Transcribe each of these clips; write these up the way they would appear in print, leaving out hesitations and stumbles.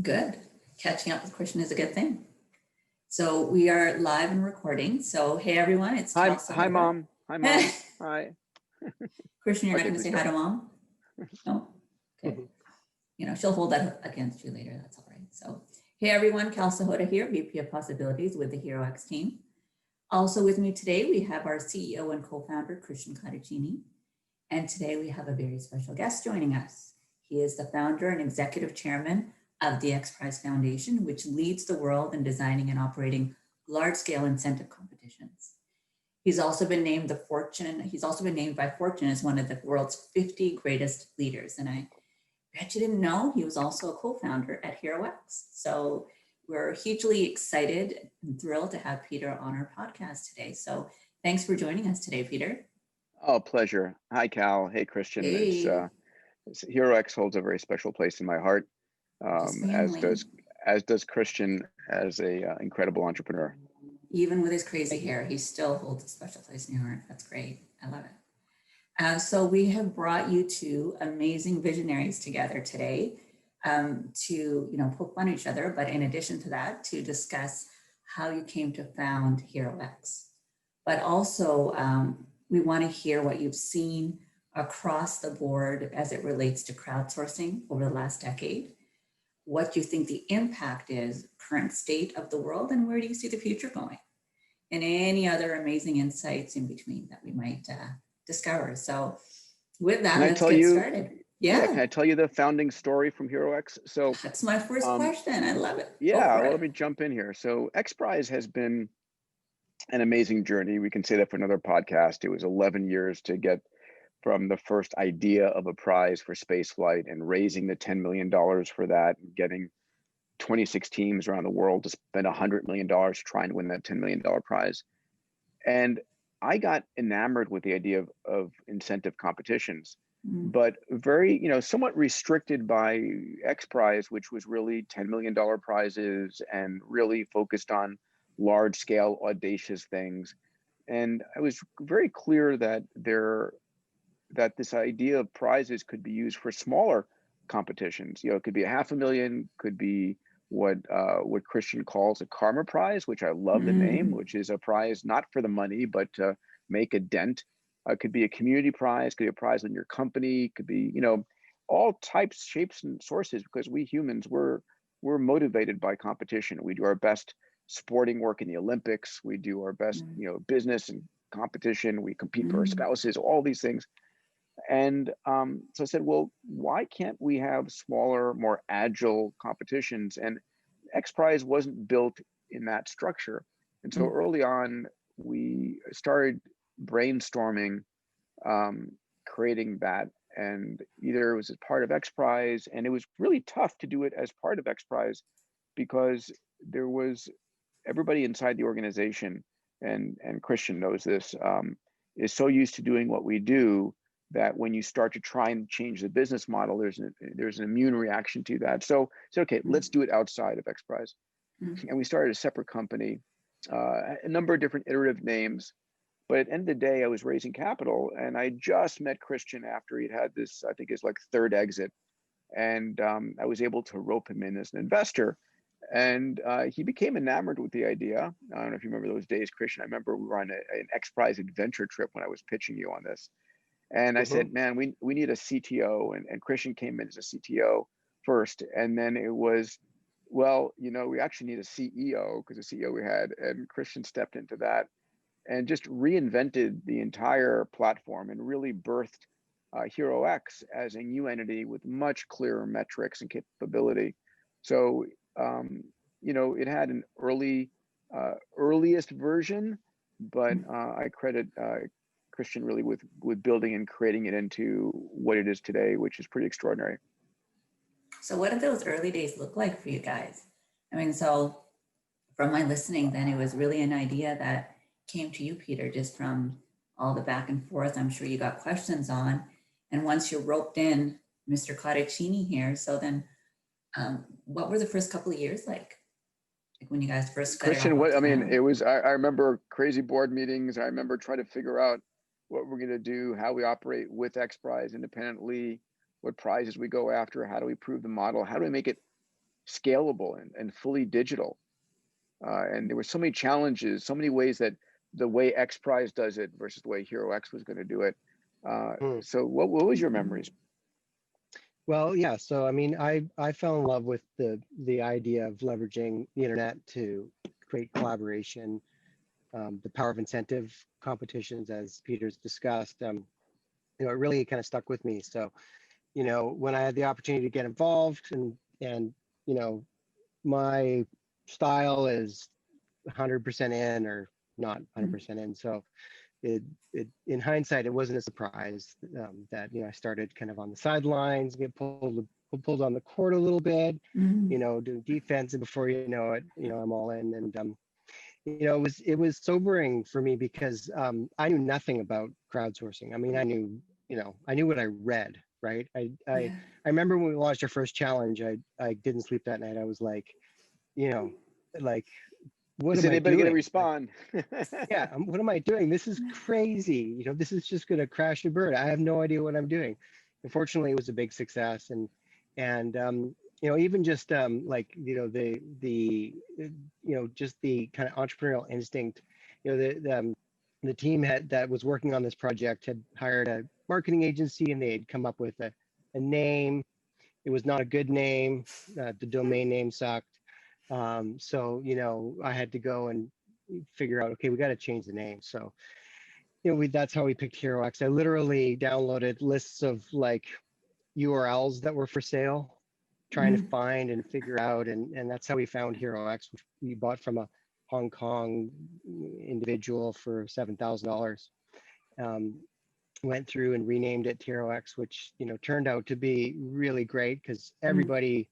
Good. Catching up with Christian is a good thing. So we are live and recording. So hey everyone, it's Kal Sahota. Hi mom. Hi mom. Hi. Christian, you're not going to say hi to mom? No? Okay. She'll hold that against you later. That's all right. So hey everyone, Kal Sahota here, VP of Possibilities with the HeroX team. Also with me today, we have our CEO and co-founder, Christian Cotichini. And today we have a very special guest joining us. He is the founder and executive chairman of the XPRIZE Foundation, which leads the world in designing and operating large-scale incentive competitions. He's also been named by Fortune as one of the world's 50 greatest leaders. And I bet you didn't know he was also a co-founder at HeroX. So we're hugely excited and thrilled to have Peter on our podcast today. So thanks for joining us today, Peter. Oh, pleasure. Hi, Kal. Hey, Christian. Hey. HeroX holds a very special place in my heart, as does Christian as a incredible entrepreneur. Even with his crazy hair, he still holds a special place in your heart. That's great. I love it. So we have brought you two amazing visionaries together today to poke fun at each other, but in addition to that, to discuss how you came to found HeroX. But also, we want to hear what you've seen across the board as it relates to crowdsourcing over the last decade, what you think the impact is, current state of the world, and where do you see the future going? And any other amazing insights in between that we might discover. So with that, let's get started. Yeah. Can I tell you the founding story from HeroX? So that's my first question. I love it. Yeah, well, let me jump in here. So XPRIZE has been an amazing journey. We can say that for another podcast. It was 11 years to get from the first idea of a prize for spaceflight and raising the $10 million for that, and getting 26 teams around the world to spend $100 million trying to win that $10 million prize. And I got enamored with the idea of incentive competitions, but very, somewhat restricted by XPRIZE, which was really $10 million prizes and really focused on large scale, audacious things. And I was very clear that this idea of prizes could be used for smaller competitions. It could be $500,000, could be what Christian calls a karma prize, which I love the name, which is a prize not for the money, but to make a dent. Could be a community prize, could be a prize in your company, could be, all types, shapes, and sources, because we humans, we're motivated by competition. We do our best sporting work in the Olympics. We do our best, business and competition. We compete for our spouses, all these things. And so I said, well, why can't we have smaller, more agile competitions? And XPRIZE wasn't built in that structure. And so early on, we started brainstorming, creating that. And either it was as part of XPRIZE, and it was really tough to do it as part of XPRIZE because there was everybody inside the organization, and Christian knows this, is so used to doing what we do that when you start to try and change the business model, there's an immune reaction to that. So okay, let's do it outside of XPRIZE. And we started a separate company, a number of different iterative names. But at the end of the day, I was raising capital, and I just met Christian after he'd had this, I think his third exit. And I was able to rope him in as an investor. And he became enamored with the idea. I don't know if you remember those days, Christian. I remember we were on an XPRIZE adventure trip when I was pitching you on this. And I said, man, we need a CTO. And Christian came in as a CTO first. And then it was, well, we actually need a CEO, because the CEO we had, and Christian stepped into that and just reinvented the entire platform and really birthed HeroX as a new entity with much clearer metrics and capability. So, it had an earliest version, but I credit Christian really with building and creating it into what it is today, which is pretty extraordinary. So what did those early days look like for you guys? I mean, so from my listening, then it was really an idea that came to you, Peter, just from all the back and forth I'm sure you got questions on. And once you're roped in, Mr. Cotichini here, so then what were the first couple of years like when you guys first got Christian, it was, I remember crazy board meetings. I remember trying to figure out what we're going to do, how we operate with XPRIZE independently, what prizes we go after, how do we prove the model, how do we make it scalable and fully digital. And there were so many challenges, so many ways that the way XPRIZE does it versus the way HeroX was going to do it. So what was your memories? Well, yeah. So I mean, I fell in love with the idea of leveraging the internet to create collaboration, the power of incentive competitions, as Peter's discussed. It really kind of stuck with me. So, when I had the opportunity to get involved, and my style is 100% in or not 100% in. So it in hindsight, it wasn't a surprise that I started kind of on the sidelines, get pulled on the court a little bit, doing defense, and before you know it, I'm all in. And it was sobering for me because I knew nothing about crowdsourcing. I mean, I knew what I read, right? I remember when we launched our first challenge, I didn't sleep that night. I was like, like, what am I Anybody doing? going to respond? Yeah, what am I doing? This is crazy. This is just going to crash and burn. I have no idea what I'm doing. Unfortunately, it was a big success, and even just just the kind of entrepreneurial instinct. The team that was working on this project had hired a marketing agency, and they had come up with a name. It was not a good name. The domain name sucked. So I had to go and figure out, okay, we got to change the name. So that's how we picked HeroX. I literally downloaded lists of like URLs that were for sale, trying to find and figure out, and that's how we found HeroX, which we bought from a Hong Kong individual for $7,000. Went through and renamed it HeroX, which turned out to be really great because everybody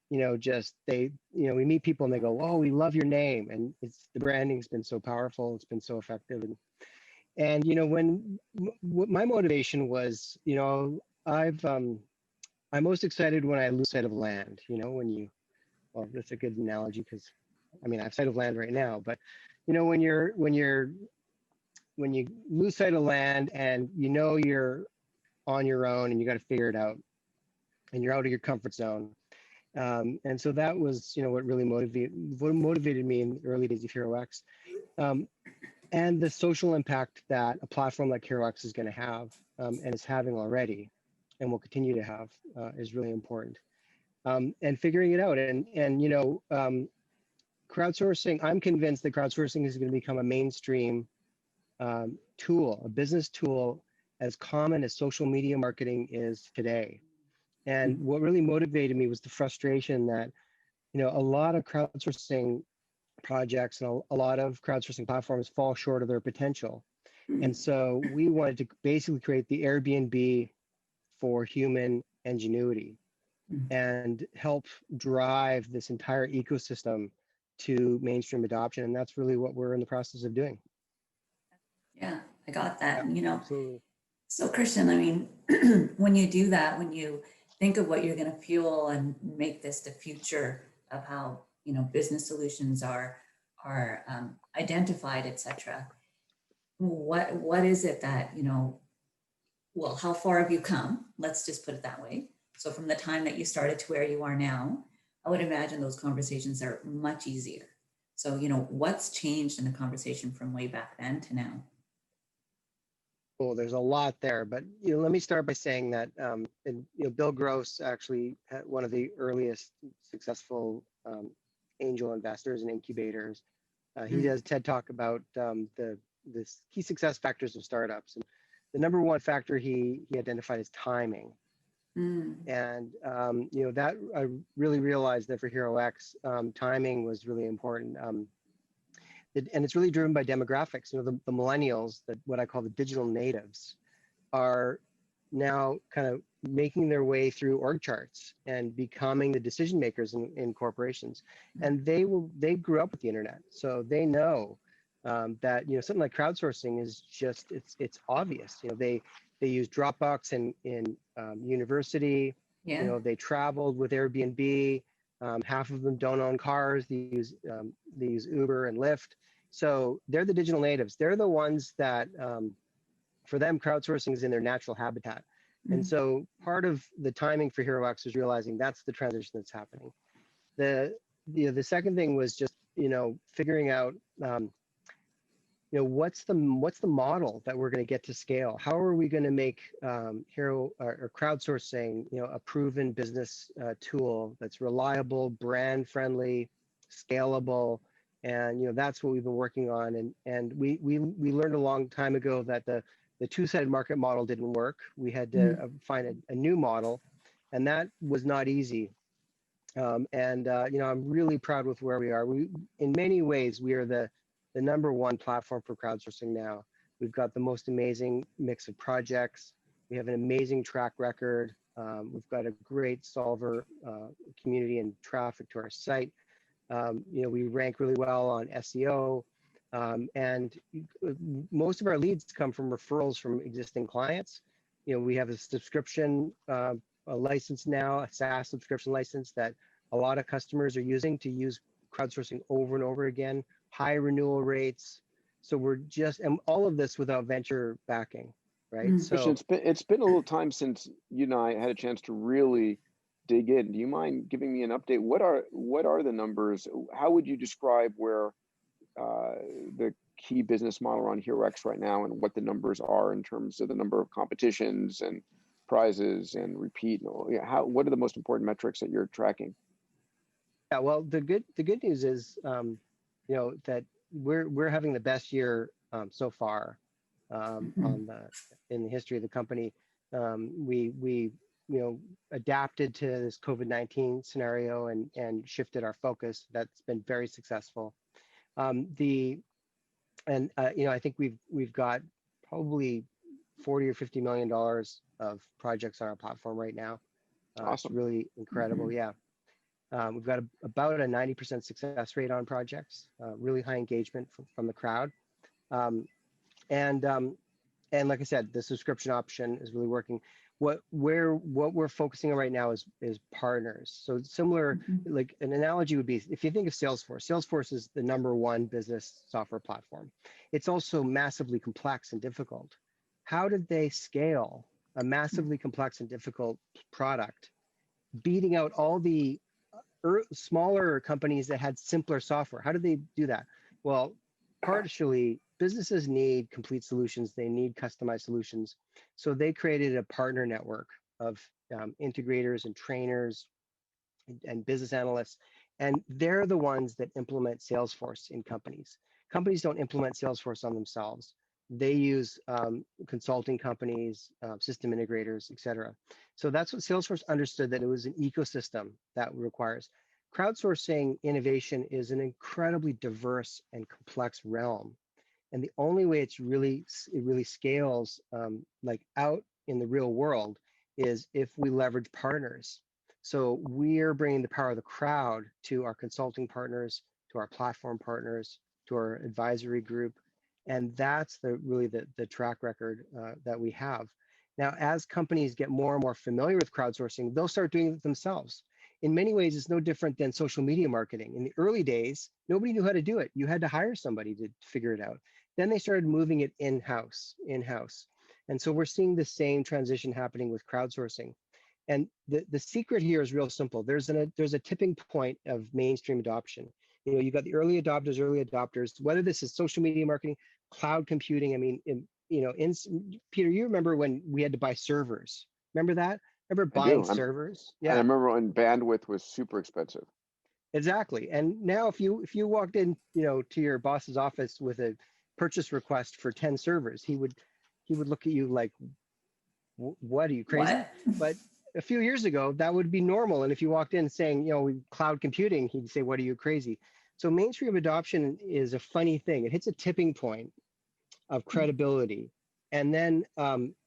we meet people and they go, oh, we love your name. And the branding's been so powerful. It's been so effective. And what my motivation was, I'm most excited when I lose sight of land, well, that's a good analogy because I have sight of land right now, but when you lose sight of land and you're on your own and you got to figure it out and you're out of your comfort zone. And so that was, what really motivated me in the early days of HeroX. And the social impact that a platform like HeroX is going to have and is having already and will continue to have is really important. And figuring it out. And crowdsourcing, I'm convinced that crowdsourcing is going to become a mainstream tool, a business tool as common as social media marketing is today. And what really motivated me was the frustration that, a lot of crowdsourcing projects and a lot of crowdsourcing platforms fall short of their potential. And so we wanted to basically create the Airbnb for human ingenuity and help drive this entire ecosystem to mainstream adoption. And that's really what we're in the process of doing. Yeah, I got that. Yeah, absolutely. So Christian, when you do that, when you think of what you're going to fuel and make this the future of how business solutions are identified, etc. What is it that well, how far have you come? Let's just put it that way. So from the time that you started to where you are now, I would imagine those conversations are much easier. So what's changed in the conversation from way back then to now? Well, there's a lot there, but let me start by saying that Bill Gross, actually one of the earliest successful angel investors and incubators, he does TED Talk about the key success factors of startups, and the number one factor he identified is timing. And that I really realized that for HeroX, timing was really important. And it's really driven by demographics. The millennials, what I call the digital natives, are now kind of making their way through org charts and becoming the decision makers in corporations. And they grew up with the internet, so they know that something like crowdsourcing is just it's obvious. They use Dropbox in university. Yeah. They traveled with Airbnb. Half of them don't own cars. They use Uber and Lyft. So they're the digital natives. They're the ones that, for them, crowdsourcing is in their natural habitat. And so part of the timing for HeroX is realizing that's the transition that's happening. The second thing was just, figuring out, what's the model that we're going to get to scale? How are we going to make Hero or crowdsourcing, a proven business tool that's reliable, brand friendly, scalable, and that's what we've been working on. And we learned a long time ago that the two-sided market model didn't work. We had to find a new model, and that was not easy. I'm really proud with where we are. In many ways, we are the number one platform for crowdsourcing now. We've got the most amazing mix of projects. We have an amazing track record. We've got a great solver community and traffic to our site. We rank really well on SEO. And most of our leads come from referrals from existing clients. We have a subscription a license now, a SaaS subscription license that a lot of customers are using to use crowdsourcing over and over again, high renewal rates. So and all of this without venture backing, right? So it's been a little time since you and I had a chance to really dig in. Do you mind giving me an update? What are the numbers? How would you describe where the key business model on HeroX right now, and what the numbers are in terms of the number of competitions and prizes and repeat? What are the most important metrics that you're tracking? Yeah, well, the good news is, that we're having the best year so far in the history of the company. We adapted to this COVID-19 scenario and shifted our focus. That's been very successful. I think we've got probably $40 or $50 million of projects on our platform right now. Awesome. It's really incredible. Yeah. We've got about a 90% success rate on projects, really high engagement from the crowd. And like I said, the subscription option is really working. What we're focusing on right now is partners. So similar, like an analogy would be, if you think of Salesforce is the number one business software platform. It's also massively complex and difficult. How did they scale a massively complex and difficult product, beating out all the smaller companies that had simpler software? How did they do that? Well, partially, businesses need complete solutions. They need customized solutions. So they created a partner network of integrators and trainers and business analysts. And they're the ones that implement Salesforce in companies. Companies don't implement Salesforce on themselves. They use consulting companies, system integrators, et cetera. So that's what Salesforce understood, that it was an ecosystem that requires. Crowdsourcing innovation is an incredibly diverse and complex realm. And the only way it really scales like out in the real world is if we leverage partners. So we're bringing the power of the crowd to our consulting partners, to our platform partners, to our advisory group. And that's really the track record that we have. Now, as companies get more and more familiar with crowdsourcing, they'll start doing it themselves. In many ways, it's no different than social media marketing. In the early days, nobody knew how to do it. You had to hire somebody to figure it out. Then they started moving it in-house. And so we're seeing the same transition happening with crowdsourcing. And the secret here is real simple. There's a tipping point of mainstream adoption. You've got the early adopters, whether this is social media marketing, cloud computing. I mean, Peter, you remember when we had to buy servers? Remember that? Remember buying servers? Yeah. I remember when bandwidth was super expensive. Exactly. And now if you walked in, to your boss's office with a purchase request for 10 servers, he would look at you like, what, are you crazy? What? But a few years ago, that would be normal. And if you walked in saying, cloud computing, he'd say, what, are you crazy? So mainstream adoption is a funny thing. It hits a tipping point of credibility. And then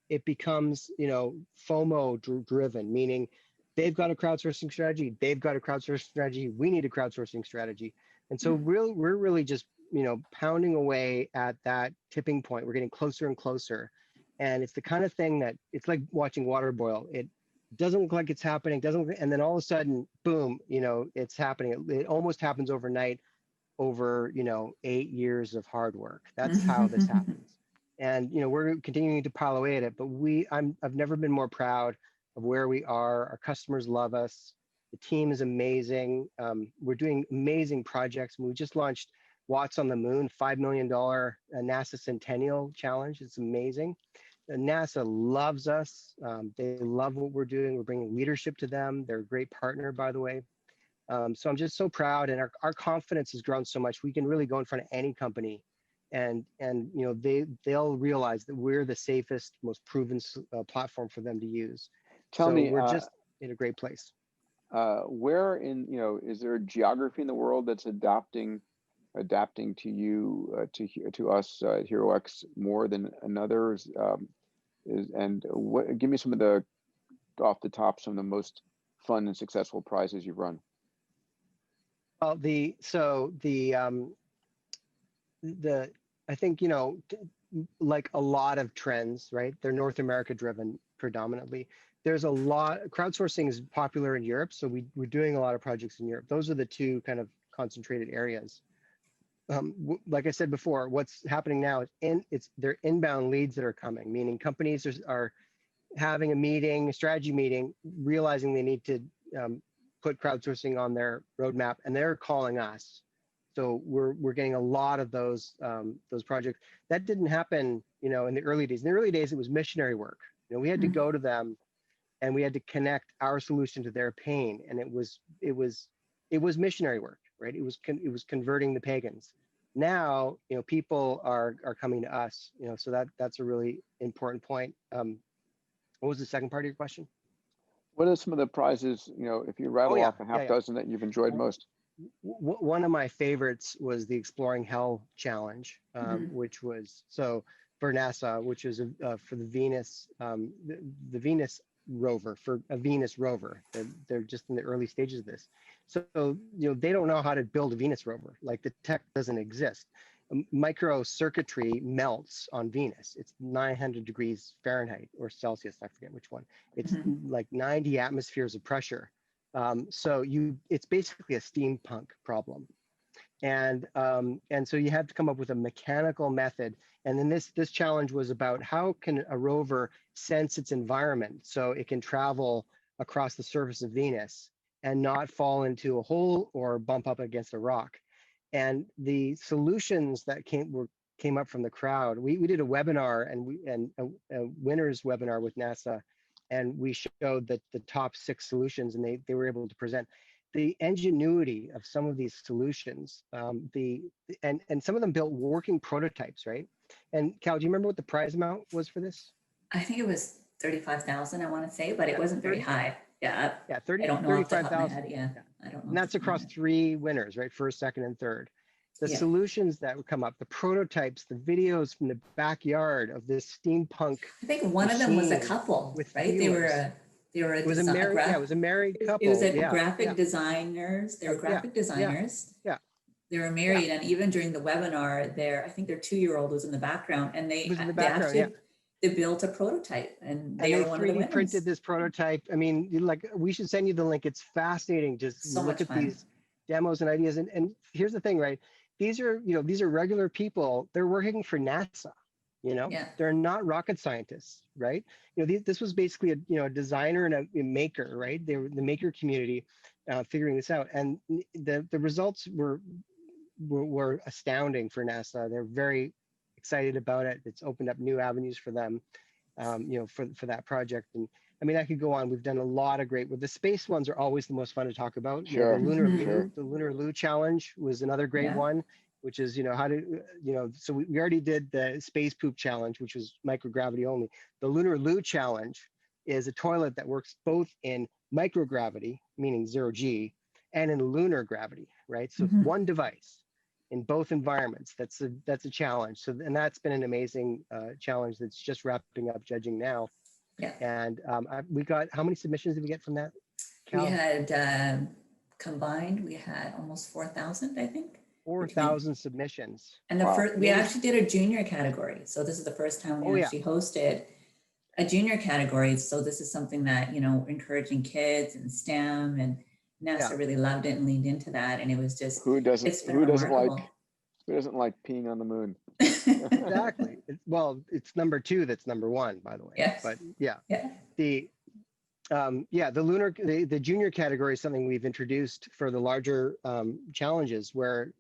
it becomes, FOMO driven, meaning they've got a crowdsourcing strategy. They've got a crowdsourcing strategy. We need a crowdsourcing strategy. And so we're really just, pounding away at that tipping point. We're getting closer and closer. And it's the kind of thing that it's like watching water boil. It doesn't look like it's happening, and then all of a sudden, boom, it's happening. It almost happens overnight over, 8 years of hard work. That's how this happens. And, we're continuing to pile away at it, but I've never been more proud of where we are. Our customers love us. The team is amazing. We're doing amazing projects. We just launched Watts on the Moon, $5 million NASA Centennial Challenge. It's amazing. NASA loves us. They love what we're doing. We're bringing leadership to them. They're a great partner, by the way. So I'm just so proud, and our confidence has grown so much. We can really go in front of any company, and they'll realize that we're the safest, most proven platform for them to use. Tell me, we're just in a great place. Where in, is there a geography in the world that's adapting to you, to us, HeroX more than another? Give me some of the, off the top, some of the most fun and successful prizes you've run. Well, I think, like a lot of trends, right? They're North America driven predominantly. There's a lot, crowdsourcing is popular in Europe. So we're doing a lot of projects in Europe. Those are the two kind of concentrated areas. Like I said before, what's happening now is they're inbound leads that are coming, meaning companies are having a strategy meeting, realizing they need to put crowdsourcing on their roadmap, and they're calling us. So we're getting a lot of those projects. That didn't happen, in the early days. In the early days, it was missionary work. We had to go to them, and we had to connect our solution to their pain, and it was missionary work, right? It was converting the pagans. Now, people are coming to us, so that's a really important point. What was the second part of your question? What are some of the prizes, if you rattle off a half dozen that you've enjoyed most? One of my favorites was the Exploring Hell Challenge, which was for NASA, which is for the Venus, the Venus rover, for a Venus rover. They're just in the early stages of this. So, they don't know how to build a Venus rover. Like, the tech doesn't exist. Microcircuitry melts on Venus. It's 900 degrees Fahrenheit or Celsius, I forget which one. It's like 90 atmospheres of pressure. So it's basically a steampunk problem. And so you have to come up with a mechanical method. And then this challenge was about how can a rover sense its environment so it can travel across the surface of Venus and not fall into a hole or bump up against a rock. And the solutions that came up from the crowd, we did a webinar and a winners webinar with NASA, and we showed that the top 6 solutions, and they were able to present the ingenuity of some of these solutions. And some of them built working prototypes, right? And Kal, do you remember what the prize amount was for this? I think it was 35,000, I want to say, but it wasn't very high. Yeah. Yeah, I don't know off the top of my 35,000. head. Yeah, I don't know. And that's across 3 winners, right? First, second, and third. The solutions that would come up, the prototypes, the videos from the backyard of this steampunk. I think one of them was a couple, right? They were a it was a married couple. It was a graphic designers. They were graphic designers. Yeah. They were married, and even during the webinar, I think their 2-year-old was in the background, and they built a prototype, and they were one of the winners. Printed this prototype. I mean, we should send you the link. It's fascinating. Just look at these demos and ideas. And here's the thing, right? These are regular people. They're working for NASA. They're not rocket scientists, right? This was basically a designer and a maker, right? They were the maker community figuring this out, and the results were astounding for NASA. They're very excited about it. It's opened up new avenues for them, for that project. And I mean, I could go on. We've done a lot of great. The space ones are always the most fun to talk about. Sure. The Lunar Loo Challenge was another great one, which is so we already did the Space Poop Challenge, which was microgravity only. The Lunar Loo Challenge is a toilet that works both in microgravity, meaning 0G, and in lunar gravity, right? So one device in both environments. That's a challenge. So, and that's been an amazing challenge that's just wrapping up judging now. Yeah. And we got, how many submissions did we get from that, Kal? We had combined, we had almost 4,000, I think. 4,000 submissions. And we actually did a junior category. So this is the first time we actually hosted a junior category. So this is something that, encouraging kids and STEM, and NASA really loved it and leaned into that. And it was just, who doesn't like peeing on the moon? Exactly. Well, it's number 2 that's number 1, by the way. Yes. But Yeah, the junior category is something we've introduced for the larger challenges, where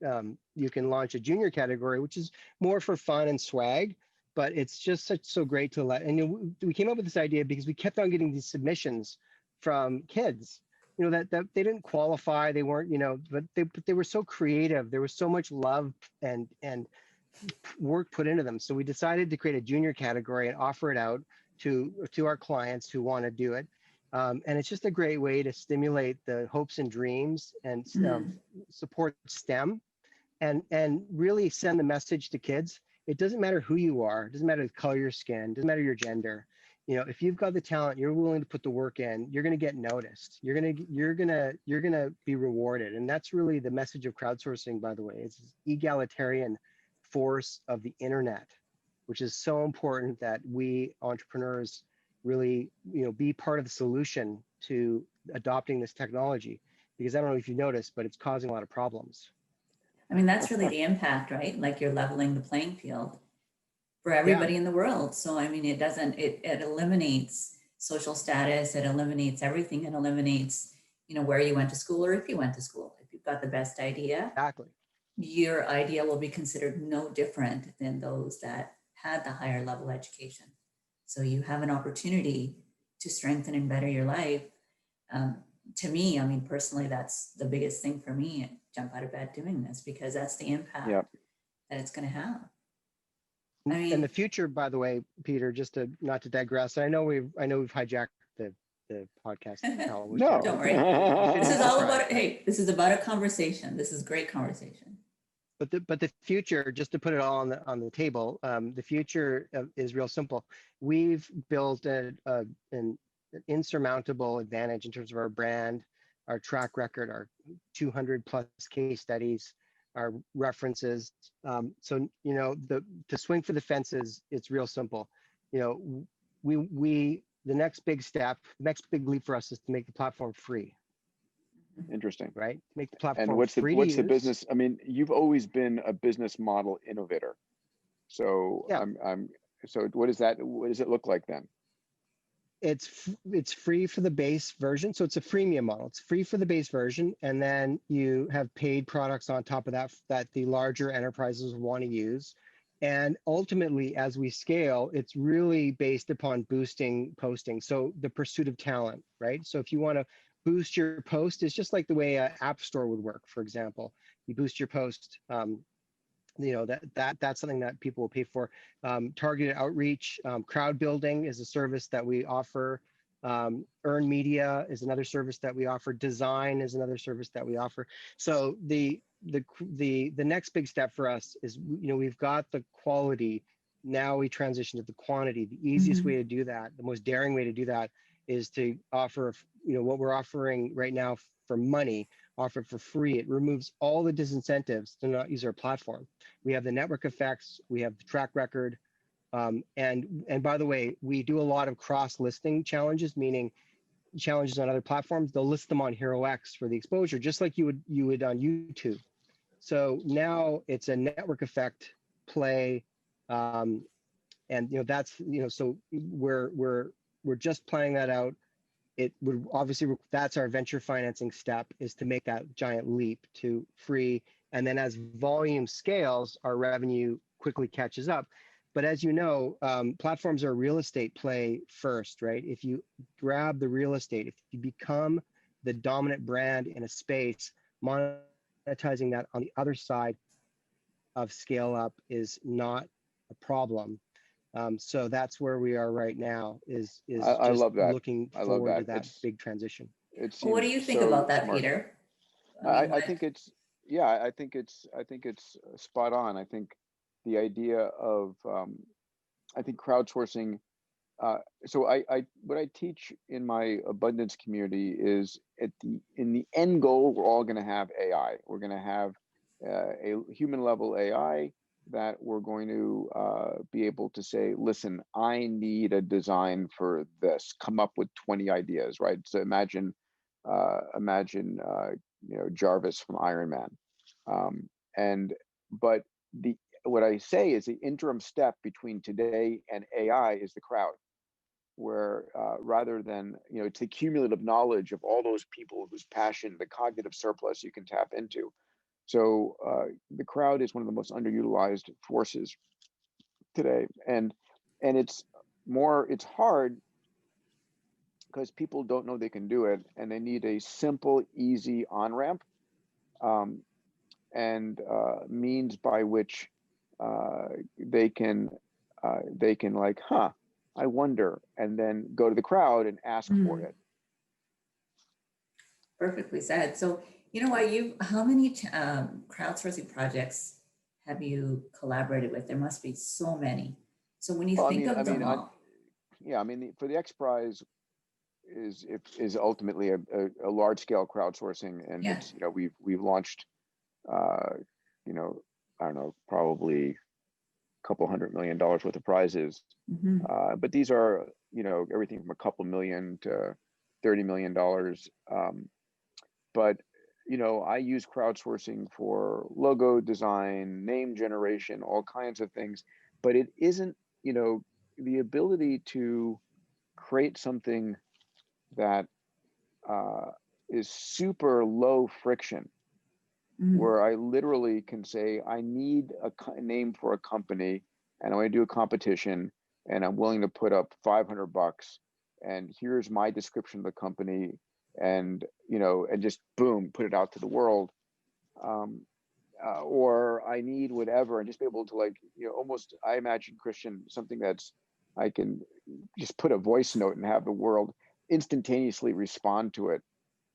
you can launch a junior category, which is more for fun and swag. But it's just so great to let. And we came up with this idea because we kept on getting these submissions from kids, that they didn't qualify, they weren't, but they were so creative. There was so much love and work put into them. So we decided to create a junior category and offer it out to our clients who want to do it. And it's just a great way to stimulate the hopes and dreams and support STEM and really send the message to kids. It doesn't matter who you are, it doesn't matter the color of your skin, it doesn't matter your gender. If you've got the talent, you're willing to put the work in, you're going to get noticed. You're going to be rewarded. And that's really the message of crowdsourcing, by the way. It's this egalitarian force of the internet, which is so important that we entrepreneurs really, be part of the solution to adopting this technology. Because I don't know if you noticed, but it's causing a lot of problems. I mean, that's really the impact, right? Like you're leveling the playing field for everybody in the world. So, I mean, it eliminates social status, it eliminates everything, it eliminates, where you went to school or if you went to school. If you've got the best idea, Exactly. your idea will be considered no different than those that had the higher level education. So you have an opportunity to strengthen and better your life. To me, I mean, personally, that's the biggest thing for me, jump out of bed doing this, because that's the impact that it's going to have. I mean, in the future, by the way, Peter, just not to digress, I know we've hijacked the podcast. No, don't worry. This is all about, hey, this is about a conversation. This is great conversation. But the future, just to put it all on the table, the future is real simple. We've built an insurmountable advantage in terms of our brand, our track record, our 200 plus case studies, our references. So to swing for the fences, it's real simple. The next big step, the next big leap for us is to make the platform free. Interesting. Right? Make the platform and what's free. What's the business? I mean, you've always been a business model innovator. So so what does it look like then? It's free for the base version. So it's a freemium model. It's free for the base version. And then you have paid products on top of that the larger enterprises want to use. And ultimately, as we scale, it's really based upon boosting posting. So the pursuit of talent, right? So if you want to boost your post, it's just like the way an app store would work, for example. You boost your post, that's something that people will pay for. Targeted outreach, crowd building is a service that we offer. Earned media is another service that we offer. Design is another service that we offer. So the next big step for us is, we've got the quality. Now we transition to the quantity. The easiest way to do that, the most daring way to do that, is to offer, what we're offering right now for money, offer it for free. It removes all the disincentives to not use our platform. We have the network effects, we have the track record, and by the way, we do a lot of cross-listing challenges, meaning challenges on other platforms. They'll list them on HeroX for the exposure, just like you would on YouTube. So now it's a network effect play, and that's so we're just planning that out. It would obviously, that's our venture financing step, is to make that giant leap to free. And then as volume scales, our revenue quickly catches up. But as you know, platforms are a real estate play first, right? If you grab the real estate, if you become the dominant brand in a space, monetizing that on the other side of scale up is not a problem. So that's where we are right now, is I love that. Looking forward to that big transition. Well, what do you think about that, smart, Peter? I think it's spot on. I think the idea of I think crowdsourcing. So what I teach in my abundance community is in the end goal, we're all going to have AI. We're going to have a human level AI that we're going to be able to say, listen, I need a design for this. Come up with 20 ideas, right? So imagine Jarvis from Iron Man. But what I say is the interim step between today and AI is the crowd. where rather than, it's the cumulative knowledge of all those people whose passion, the cognitive surplus you can tap into. So the crowd is one of the most underutilized forces today, and it's hard because people don't know they can do it, and they need a simple, easy on-ramp, and means by which they can like, I wonder, and then go to the crowd and ask for it. Perfectly said. So, how many crowdsourcing projects have you collaborated with? There must be so many. So when you think of them all. For the XPRIZE is ultimately a large scale crowdsourcing, and it's, we've launched, I don't know, probably a couple $100 million worth of prizes. But these are, everything from a couple million to $30 million. But, I use crowdsourcing for logo design, name generation, all kinds of things. But it isn't, the ability to create something that is super low friction, where I literally can say, I need a name for a company, and I want to do a competition, and I'm willing to put up $500, and here's my description of the company, and and just boom, put it out to the world. Or I need whatever, and just be able to, like, almost, I imagine, Christian, something that's, I can just put a voice note and have the world instantaneously respond to it.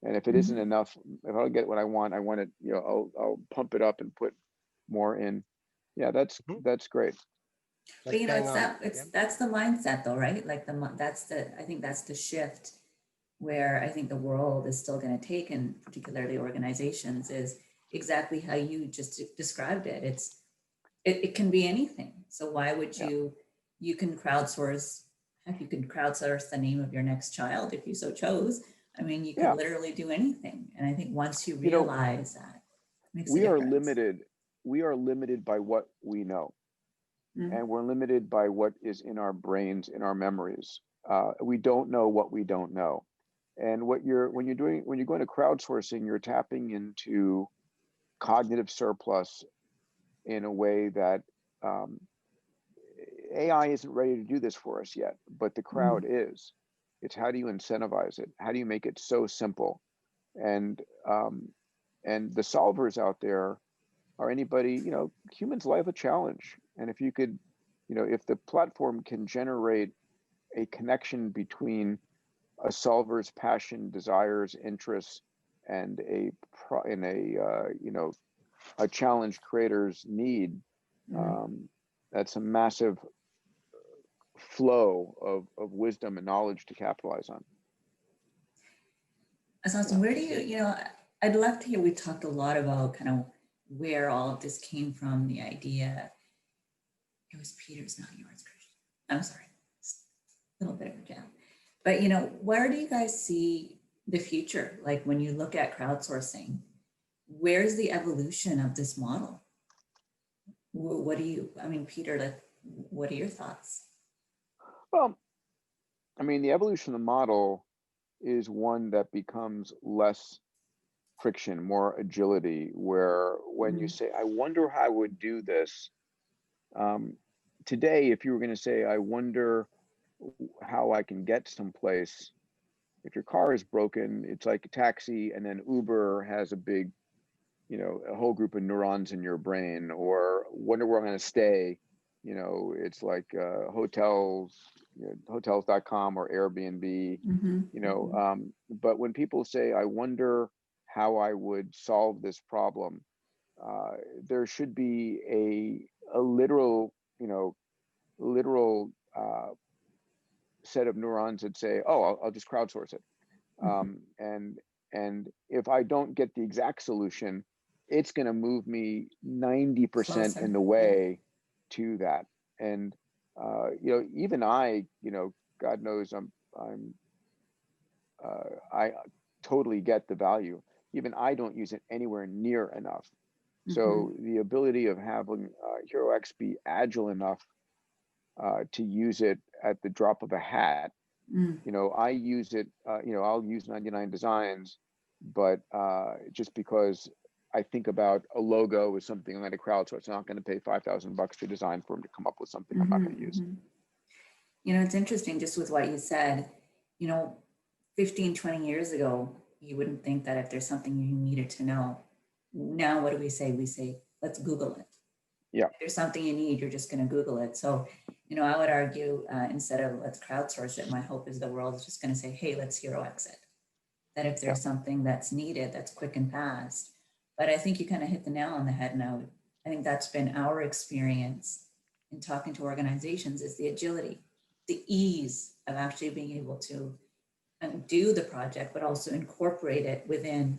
And if it isn't enough, if I don't get what I want it, I'll pump it up and put more in. Yeah, that's great. But that's the mindset though, right? Like I think that's the shift where I think the world is still going to take, and particularly organizations, is exactly how you just described it. It can be anything. So why would you can crowdsource, heck, you can crowdsource the name of your next child if you so chose. I mean, you can literally do anything. And I think once you realize that, it makes a difference. We are limited by what we know. And we're limited by what is in our brains, in our memories. We don't know what we don't know. And when you're going to crowdsourcing, you're tapping into cognitive surplus in a way that AI isn't ready to do this for us yet, but the crowd is. It's, how do you incentivize it? How do you make it so simple? And the solvers out there are anybody, humans live a challenge. And if you could, if the platform can generate a connection between a solver's passion, desires, interests, and a challenge creator's need, that's a massive flow of wisdom and knowledge to capitalize on. That's awesome. Where do I'd love to hear, we talked a lot about kind of where all of this came from, the idea. It was Peter's, not yours, Christian. I'm sorry, a little bit of a jab. But where do you guys see the future? Like when you look at crowdsourcing, where's the evolution of this model? Peter, what are your thoughts? Well, the evolution of the model is one that becomes less friction, more agility, where when you say, I wonder how I would do this. Today, if you were going to say, I wonder how I can get someplace, if your car is broken, it's like a taxi, and then Uber has a big, a whole group of neurons in your brain, or wonder where I'm going to stay. It's like hotels, hotels.com or Airbnb, but when people say, I wonder how I would solve this problem, there should be a literal set of neurons that say, oh, I'll just crowdsource it. And if I don't get the exact solution, it's going to move me 90% in the way to that. And even I, God knows I totally get the value. Even I don't use it anywhere near enough. So the ability of having HeroX be agile enough to use it at the drop of a hat Mm, You know, I use it, you know, I'll use 99 Designs, but just because I think about a logo as something I'm going to crowdsource. I'm not going to pay $5,000 to design for them to come up with something I'm not mhm, going to use. mhm. You know, it's interesting just with what you said, you know, 15, 20 years ago, you wouldn't think that if there's something you needed to know. Now, what do we say? We say, let's Google it. Yeah. If there's something you need, you're just going to Google it. So, you know, I would argue instead of let's crowdsource it, my hope is the world is just going to say, hey, let's HeroX it. That if Yeah. there's something that's needed, that's quick and fast. But I think you kind of hit the nail on the head now. I think that's been our experience in talking to organizations is the agility, the ease of actually being able to do the project, but also incorporate it within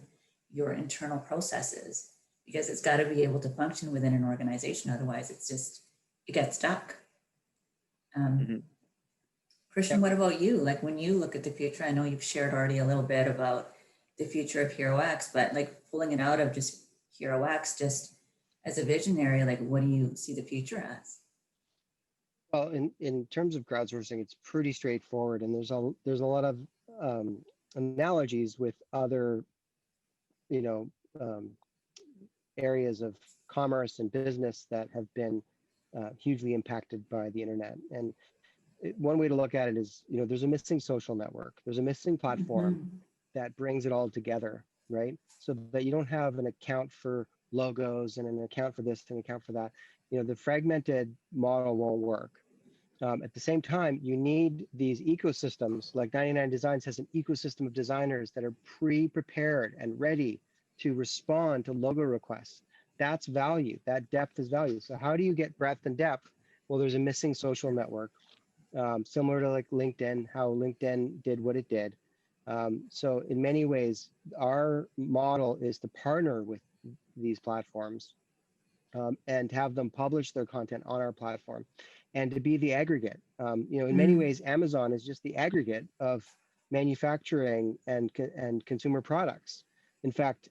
your internal processes because it's got to be able to function within an organization. Otherwise, it's just, it gets stuck. Mhm. Christian, what about you? Like when you look at the future, I know you've shared already a little bit about the future of HeroX, but like pulling it out of just HeroX, just as a visionary, like what do you see the future as? Well, in terms of crowdsourcing, it's pretty straightforward, and there's a lot of um, analogies with other, you know, um, areas of commerce and business that have been hugely impacted by the internet. And one way to look at it is, you know, there's a missing social network, there's a missing platform Mhm. that brings it all together, right? So that you don't have an account for logos and an account for this and an account for that. You know, the fragmented model won't work. At the same time, you need these ecosystems, like 99 Designs has an ecosystem of designers that are pre-prepared and ready to respond to logo requests. That's value, that depth is value. So how do you get breadth and depth? Well, there's a missing social network, similar to like LinkedIn, how LinkedIn did what it did. So in many ways, our model is to partner with these platforms and have them publish their content on our platform and to be the aggregate. You know, in many ways, Amazon is just the aggregate of manufacturing and consumer products. In fact,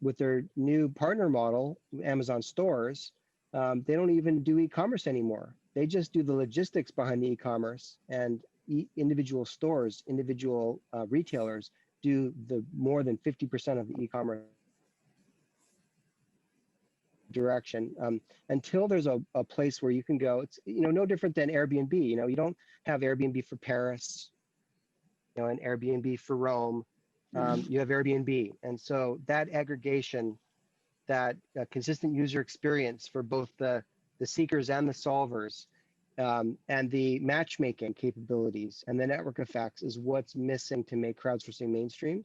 with their new partner model, Amazon stores, they don't even do e-commerce anymore. They just do the logistics behind the e-commerce, and individual stores, individual retailers do the more than 50% of the e-commerce direction until there's a place where you can go. It's, you know, no different than Airbnb. You know, you don't have Airbnb for Paris, you know, and Airbnb for Rome. You have Airbnb, and so that aggregation, that consistent user experience for both the seekers and the solvers, and the matchmaking capabilities and the network effects is what's missing to make crowdsourcing mainstream.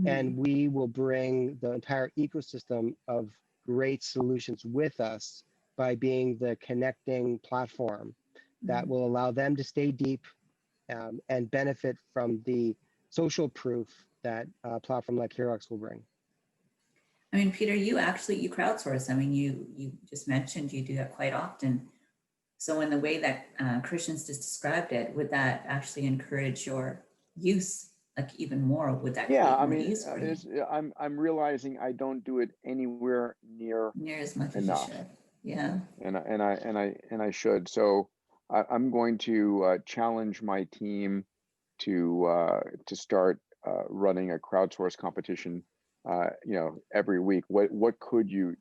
And we will bring the entire ecosystem of great solutions with us by being the connecting platform that will allow them to stay deep and benefit from the social proof that a platform like HeroX will bring. I mean, Peter, you crowdsource. I mean, you just mentioned you do that quite often. So in the way that Christian's just described it, would that actually encourage your use, like even more? Would that Yeah, create I more mean, ease for you? I'm realizing I don't do it anywhere near Near as much as you enough, should. Yeah. and I should. So I'm going to challenge my team to start running a crowdsource competition, you know, every week. What could you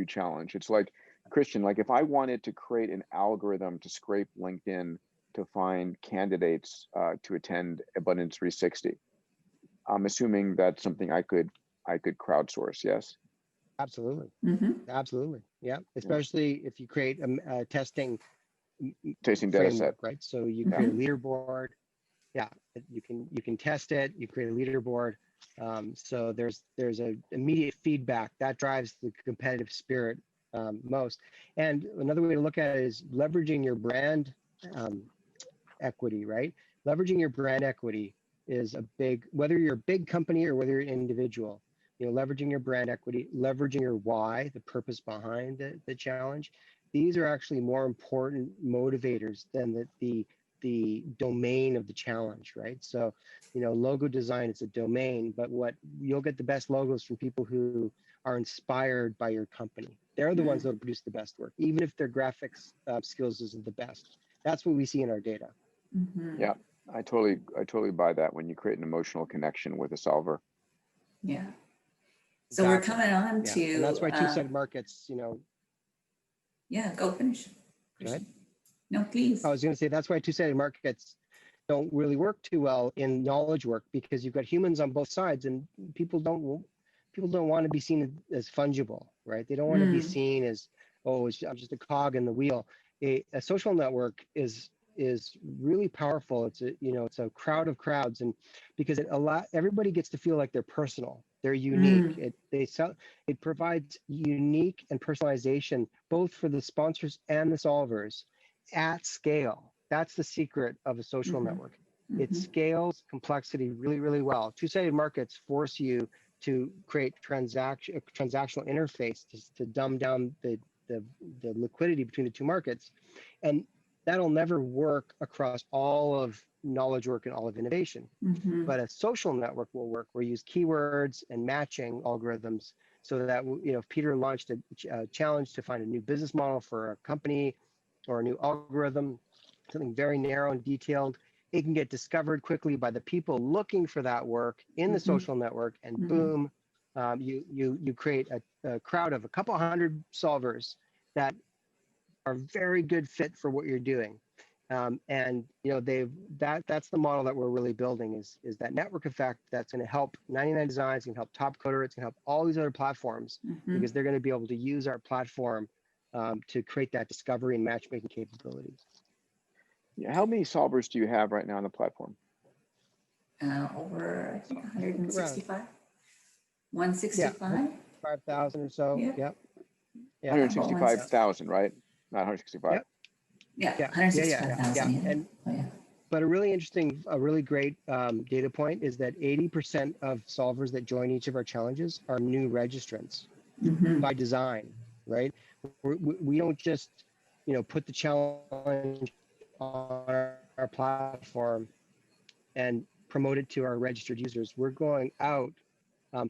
challenge? It's like, Christian, like if I wanted to create an algorithm to scrape LinkedIn to find candidates to attend Abundance 360, I'm assuming that's something I could crowdsource. Yes. Absolutely. Mm-hmm. Absolutely. Yeah. Yeah. Especially if you create a testing Tasting data set. framework, right? So you Yeah. create a leaderboard. Yeah, you can test it. You create a leaderboard. So there's a immediate feedback that drives the competitive spirit most. And another way to look at it is leveraging your brand um, equity, right? Leveraging your brand equity is a big, whether you're a big company or whether you're an individual, you know, leveraging your brand equity, leveraging your why, the purpose behind the challenge. These are actually more important motivators than the domain of the challenge, right? So, you know, logo design is a domain, but what you'll get the best logos from people who are inspired by your company. They're the ones that will produce the best work, even if their graphics skills isn't the best. That's what we see in our data. Mm-hmm. Yeah. I totally buy that when you create an emotional connection with a solver. Yeah. So we're Exactly. coming on Yeah. to, And that's why two-sided markets, yeah, go finish. go ahead. No, please. I was going to say that's why two-sided markets don't really work too well in knowledge work, because you've got humans on both sides, and people don't want to be seen as fungible, right? They don't want to be seen as, oh, I'm just a cog in the wheel. A social network is really powerful. It's a crowd of crowds, and because everybody gets to feel like they're personal, they're unique. It provides unique and personalization both for the sponsors and the solvers at scale. That's the secret of a social network. It scales complexity really, really well. Two-sided markets force you to create transactional interface to dumb down the liquidity between the two markets. And that'll never work across all of knowledge work and all of innovation. But a social network will work where you use keywords and matching algorithms so that, if Peter launched a challenge to find a new business model for a company or a new algorithm, something very narrow and detailed, it can get discovered quickly by the people looking for that work in the social network, and boom, you create a crowd of a couple hundred solvers that are very good fit for what you're doing. And that's the model that we're really building is that network effect that's going to help 99 Designs, can help Top Coder, it's going to help all these other platforms, because they're going to be able to use our platform to create that discovery and matchmaking capabilities. Yeah, how many solvers do you have right now on the platform? Over, I think, 165. 165? Yeah, 5,000 or so. Yeah. Yep. Yeah. 165,000, right? Not 165. Yep. Yeah, Yeah. 165,000. Yeah. But a really great data point is that 80% of solvers that join each of our challenges are new registrants by design, right? We don't just, put the challenge on our platform and promote it to our registered users. We're going out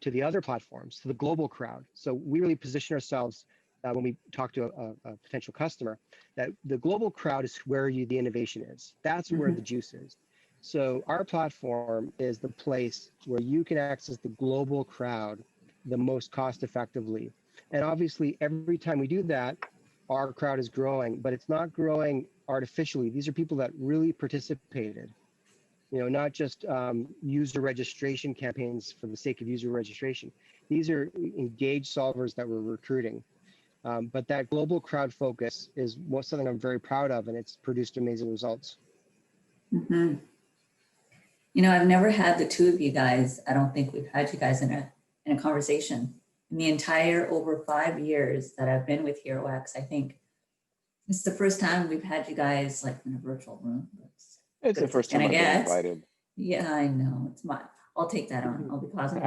to the other platforms, to the global crowd. So we really position ourselves when we talk to a potential customer, that the global crowd is where the innovation is. That's where the juice is. So our platform is the place where you can access the global crowd the most cost effectively. And obviously, every time we do that, our crowd is growing, but it's not growing artificially. These are people that really participated. Not just user registration campaigns for the sake of user registration. These are engaged solvers that we're recruiting. But that global crowd focus is something I'm very proud of, and it's produced amazing results. I've never had the two of you guys. I don't think we've had you guys in a conversation in the entire over 5 years that I've been with HeroX. I think this is the first time we've had you guys like in a virtual room. It's the first time I've been invited. Yeah, I know. I'll take that on. I'll be positive.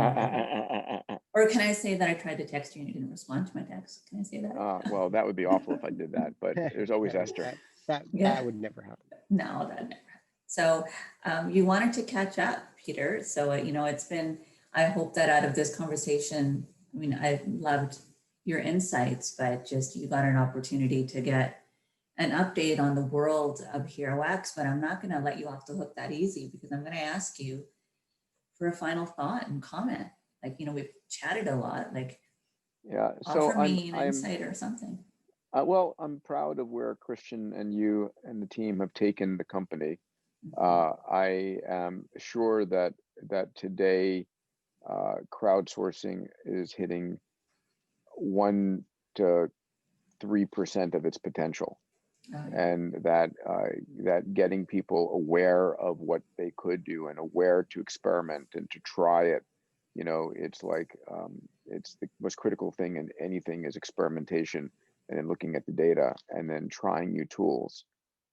Or can I say that I tried to text you and you didn't respond to my text? Can I say that? Well, that would be awful if I did that, but there's always Esther. That would never happen. No, that never happened. So you wanted to catch up, Peter. So, it's been, I hope that out of this conversation, I loved your insights, but just you got an opportunity to get an update on the world of HeroX, but I'm not going to let you off the hook that easy, because I'm going to ask you for a final thought and comment. Like, we've chatted a lot, like, yeah, so offer me an insight or something. Well, I'm proud of where Christian and you and the team have taken the company. I am sure that today crowdsourcing is hitting 1 to 3% of its potential. And that getting people aware of what they could do and aware to experiment and to try it, it's like it's the most critical thing in anything is experimentation, and then looking at the data and then trying new tools.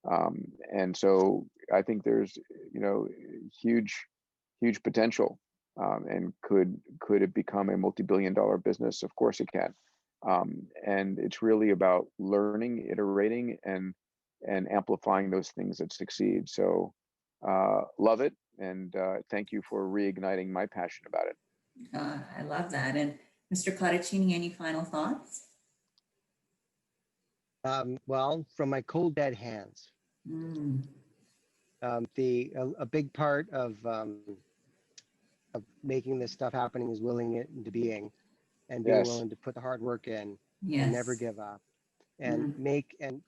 And so I think there's huge potential, and could it become a multi-billion-dollar business? Of course it can. And it's really about learning, iterating, and amplifying those things that succeed. So love it, and thank you for reigniting my passion about it. I love that. And Mr. Cotichini, any final thoughts? Well, from my cold dead hands, A big part of making this stuff happening is willing it into being, and being Yes. willing to put the hard work in and never Yes. give up, and Mm. make and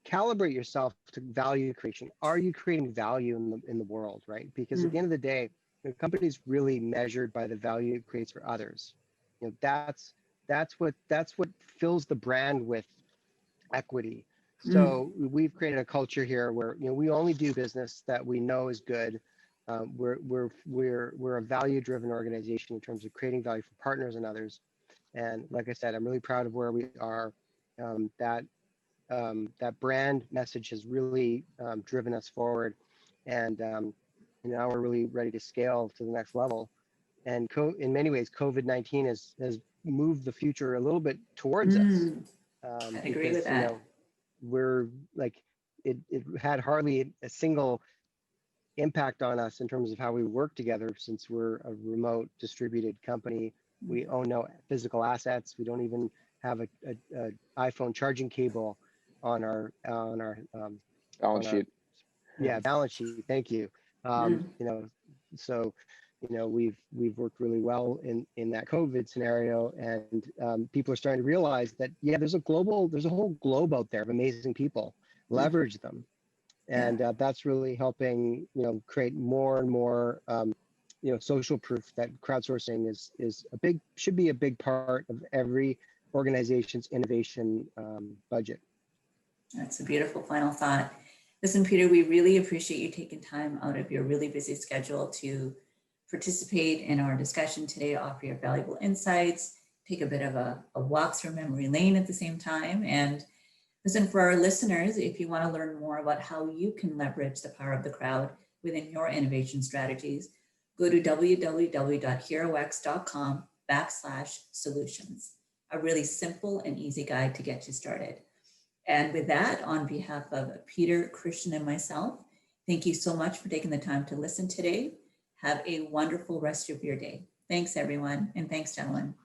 calibrate yourself to value creation. Are you creating value in the world, right? Because at the Mm. end of the day, the company's really measured by the value it creates for others. You know, that's what fills the brand with equity. Mm. So we've created a culture here where, you know, we only do business that we know is good. We're a value-driven organization in terms of creating value for partners and others. And like I said, I'm really proud of where we are. That brand message has really driven us forward, and now we're really ready to scale to the next level. And in many ways, COVID-19 has moved the future a little bit towards us, Mm. I agree with because, you that. know, we're like, it had hardly a single impact on us in terms of how we work together, since we're a remote distributed company. We own no physical assets. We don't even have a iPhone charging cable on our Balance sheet. balance sheet. Thank you. Mm. You know, so, you know, we've worked really well in that COVID scenario, and people are starting to realize that, yeah, there's a whole globe out there of amazing people. Mm. Leverage them, Yeah. and that's really helping, you know, create more and more you know, social proof that crowdsourcing should be a big part of every organization's innovation budget. That's a beautiful final thought. Listen, Peter, we really appreciate you taking time out of your really busy schedule to participate in our discussion today, offer your valuable insights, take a bit of a walk through memory lane at the same time. And listen, for our listeners, if you want to learn more about how you can leverage the power of the crowd within your innovation strategies, go to www.herox.com/solutions, a really simple and easy guide to get you started. And with that, on behalf of Peter, Christian, and myself, thank you so much for taking the time to listen today. Have a wonderful rest of your day. Thanks, everyone. And thanks, gentlemen.